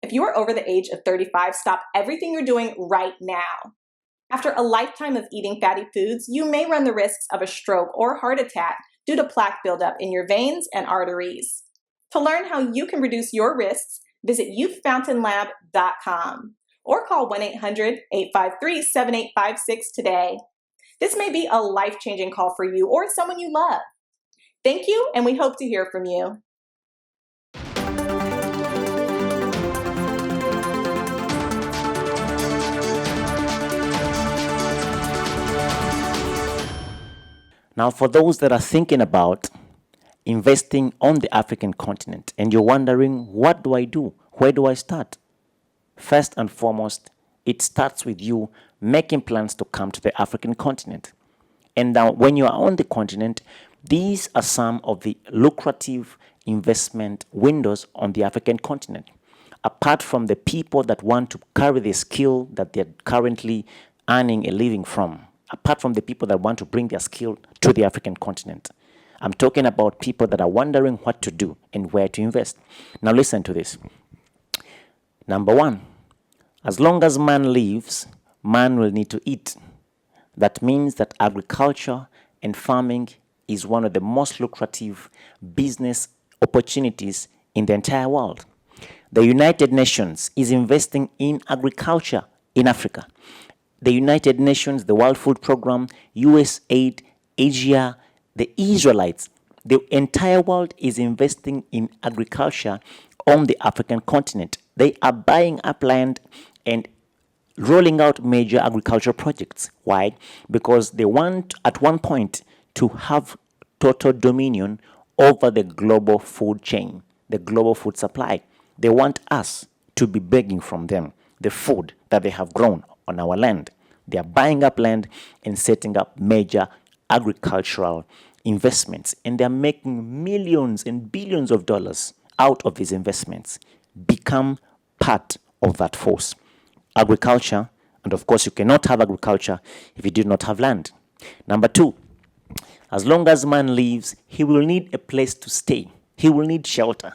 If you are over the age of 35, stop everything you're doing right now. After a lifetime of eating fatty foods, you may run the risks of a stroke or heart attack due to plaque buildup in your veins and arteries. To learn how you can reduce your risks, visit youthfountainlab.com or call 1-800-853-7856 today. This may be a life-changing call for you or someone you love. Thank you, and we hope to hear from you. Now, for those that are thinking about investing on the African continent and you're wondering, what do I do? Where do I start? First and foremost, it starts with you making plans to come to the African continent. And now, when you are on the continent, these are some of the lucrative investment windows on the African continent. Apart from the people that want to carry the skill that they're currently earning a living from, apart from the people that want to bring their skill to the African continent, I'm talking about people that are wondering what to do and where to invest. Now listen to this. Number one, as long as man lives, man will need to eat. That means that agriculture and farming is one of the most lucrative business opportunities in the entire world. The United Nations is investing in agriculture in Africa. The United Nations, the World Food Program, USAID, Asia, the Israelites, the entire world is investing in agriculture on the African continent. They are buying up land and rolling out major agricultural projects. Why? Because they want at one point to have total dominion over the global food chain, the global food supply. They want us to be begging from them the food that they have grown on our land. They are buying up land and setting up major agricultural investments, and they are making millions and billions of dollars out of these investments. Become part of that force. Agriculture, and of course you cannot have agriculture if you do not have land. Number two, as long as man lives, he will need a place to stay. He will need shelter.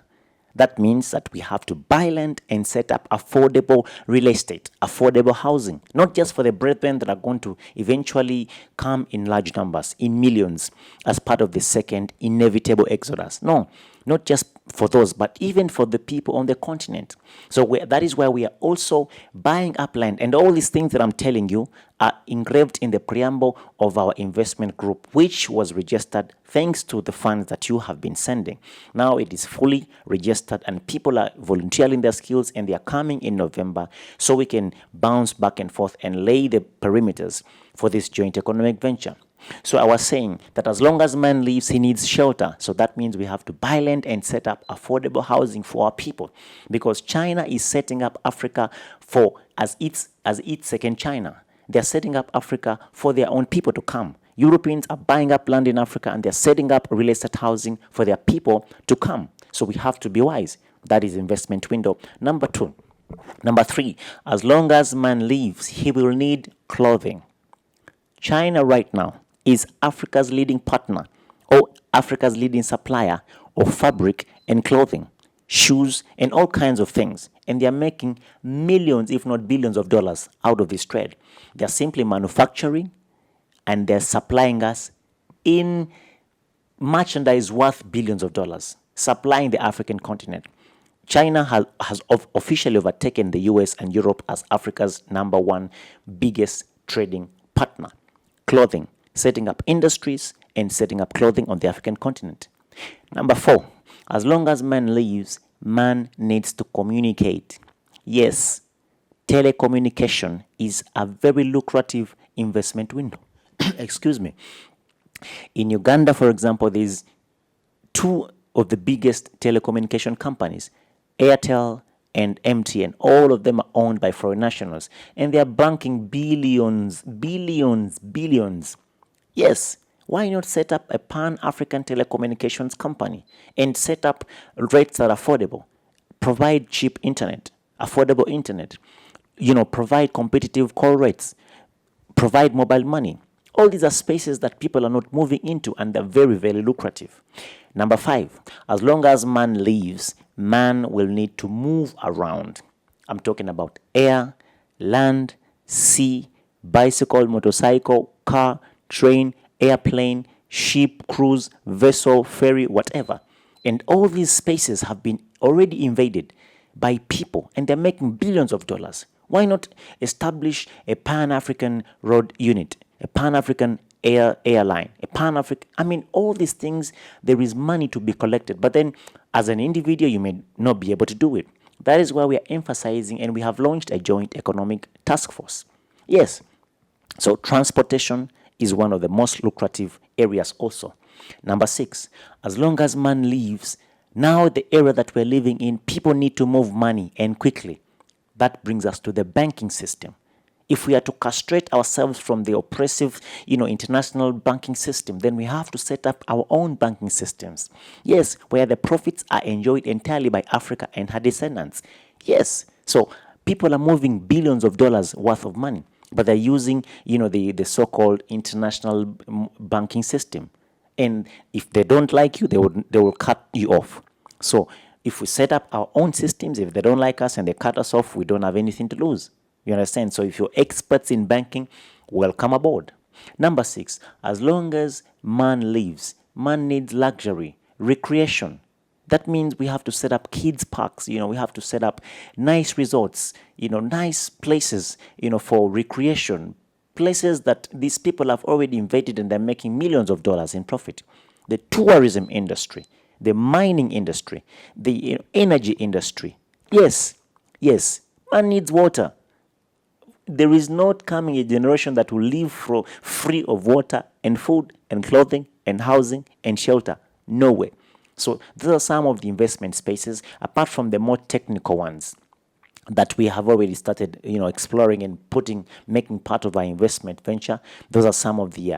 That means that we have to buy land and set up affordable real estate, affordable housing, not just for the brethren that are going to eventually come in large numbers, in millions, as part of the second inevitable exodus. No, not just for those, but even for the people on the continent. So that is why we are also buying up land. And all these things that I'm telling you are engraved in the preamble of our investment group, which was registered thanks to the funds that you have been sending. Now it is fully registered and people are volunteering their skills, and they are coming in November so we can bounce back and forth and lay the perimeters for this joint economic venture. So I was saying that as long as man lives, he needs shelter. So that means we have to buy land and set up affordable housing for our people, because China is setting up Africa for as its second China. They're setting up Africa for their own people to come. Europeans are buying up land in Africa and they're setting up real estate housing for their people to come. So we have to be wise. That is investment window. Number two. Number three, as long as man lives, he will need clothing. China right now is Africa's leading partner or Africa's leading supplier of fabric and clothing, shoes, and all kinds of things. And they are making millions, if not billions of dollars out of this trade. They are simply manufacturing and they're supplying us in merchandise worth billions of dollars, supplying the African continent. China has officially overtaken the US and Europe as Africa's number one biggest trading partner. Clothing, setting up industries and setting up clothing on the African continent. Number four, as long as man lives, man needs to communicate. Yes, telecommunication is a very lucrative investment window. Excuse me. In Uganda, for example, there's two of the biggest telecommunication companies, Airtel and MTN. All of them are owned by foreign nationals, and they are banking billions. Yes, why not set up a pan-African telecommunications company and set up rates that are affordable, provide cheap internet, affordable internet, provide competitive call rates, provide mobile money. All these are spaces that people are not moving into, and they're very, very lucrative. Number five, as long as man lives, man will need to move around. I'm talking about air, land, sea, bicycle, motorcycle, car, train, airplane, ship, cruise, vessel, ferry, whatever. And all these spaces have been already invaded by people, and they're making billions of dollars. Why not establish a Pan-African road unit, a Pan-African airline, a Pan-African, I mean, all these things, there is money to be collected. But then as an individual, you may not be able to do it. That is why we are emphasizing, and we have launched a joint economic task force. Yes, so transportation is one of the most lucrative areas also. Number 6, as long as man lives, now the era that we're living in, people need to move money and quickly. That brings us to the banking system. If we are to castrate ourselves from the oppressive, international banking system, then we have to set up our own banking systems. Yes, where the profits are enjoyed entirely by Africa and her descendants. Yes, so people are moving billions of dollars worth of money, but they're using, the so-called international banking system. And if they don't like you, they will cut you off. So if we set up our own systems, if they don't like us and they cut us off, we don't have anything to lose. You understand? So if you're experts in banking, welcome aboard. Number 6, as long as man lives, man needs luxury, recreation. That means we have to set up kids parks, we have to set up nice resorts, nice places, for recreation, places that these people have already invaded and they're making millions of dollars in profit. The tourism industry, the mining industry, the energy industry. Yes, man needs water. There is not coming a generation that will live free of water and food and clothing and housing and shelter. No way. So these are some of the investment spaces, apart from the more technical ones that we have already started, exploring and making part of our investment venture. Those are some of the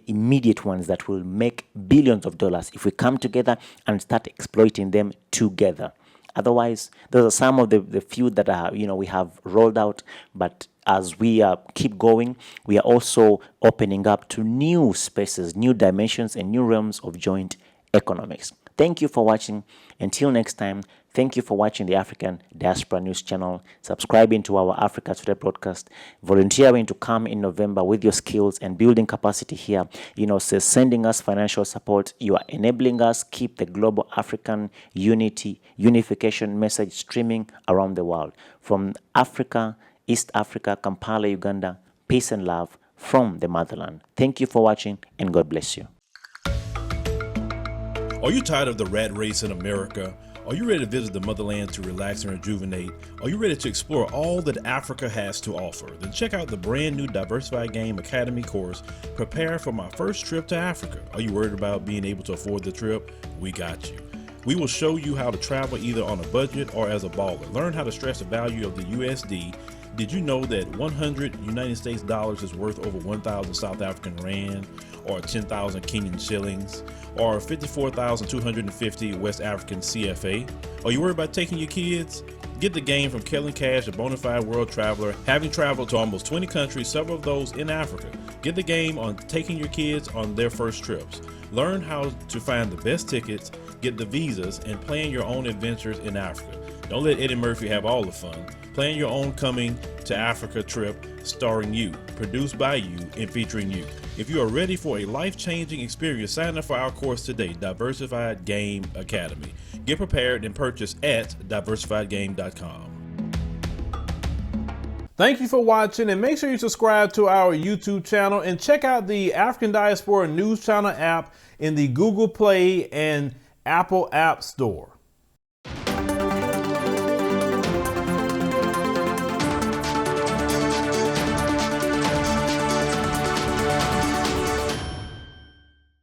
immediate ones that will make billions of dollars if we come together and start exploiting them together. Otherwise, those are some of the few that are, we have rolled out. But as we keep going, we are also opening up to new spaces, new dimensions, and new realms of joint economics. Thank you for watching. Until next time, thank you for watching the African Diaspora News Channel, subscribing to our Africa Today broadcast, volunteering to come in November with your skills and building capacity here, sending us financial support. You are enabling us keep the global African unification message streaming around the world. From Africa, East Africa, Kampala, Uganda, peace and love from the motherland. Thank you for watching, and God bless you. Are you tired of the rat race in America? Are you ready to visit the motherland to relax and rejuvenate? Are you ready to explore all that Africa has to offer? Then check out the brand new Diversified Game Academy course, Prepare for My First Trip to Africa. Are you worried about being able to afford the trip? We got you. We will show you how to travel either on a budget or as a baller. Learn how to stretch the value of the USD. Did you know that 100 United States dollars is worth over 1,000 South African rand, or 10,000 Kenyan shillings, or 54,250 West African CFA? Are you worried about taking your kids? Get the game from Kellen Cash, a bona fide world traveler, having traveled to almost 20 countries, several of those in Africa. Get the game on taking your kids on their first trips. Learn how to find the best tickets, get the visas, and plan your own adventures in Africa. Don't let Eddie Murphy have all the fun. Plan your own coming to Africa trip starring you, produced by you, and featuring you. If you are ready for a life-changing experience, sign up for our course today, Diversified Game Academy. Get prepared and purchase at diversifiedgame.com. Thank you for watching, and make sure you subscribe to our YouTube channel and check out the African Diaspora News Channel app in the Google Play and Apple App Store.